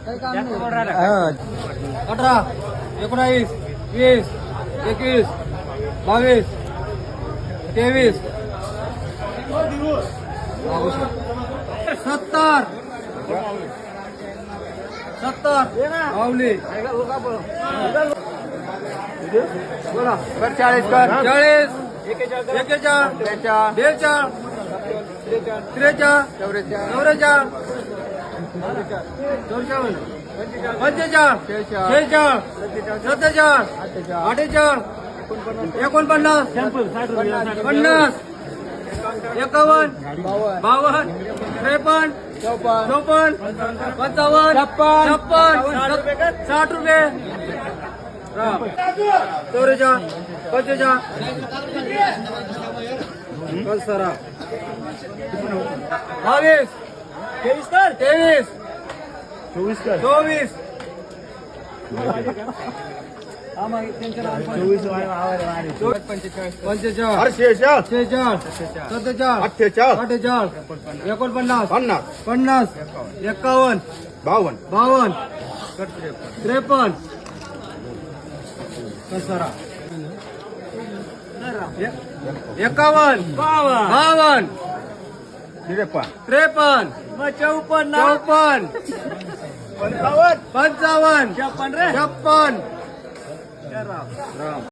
18, 19, 20, 21, 22, 23, 70, 70, माऊली बोला 40 कर 40, 41, 42, 43, 44, 45, 46, 47, 48, 49, 50, 51, 52, 53, 54, 55, 56, 60 रुपये 44, 45, सरा 22, 23, 24, 55, 56, 57, 58, 59, 60, 61, 62, 53, 54, 55, 56,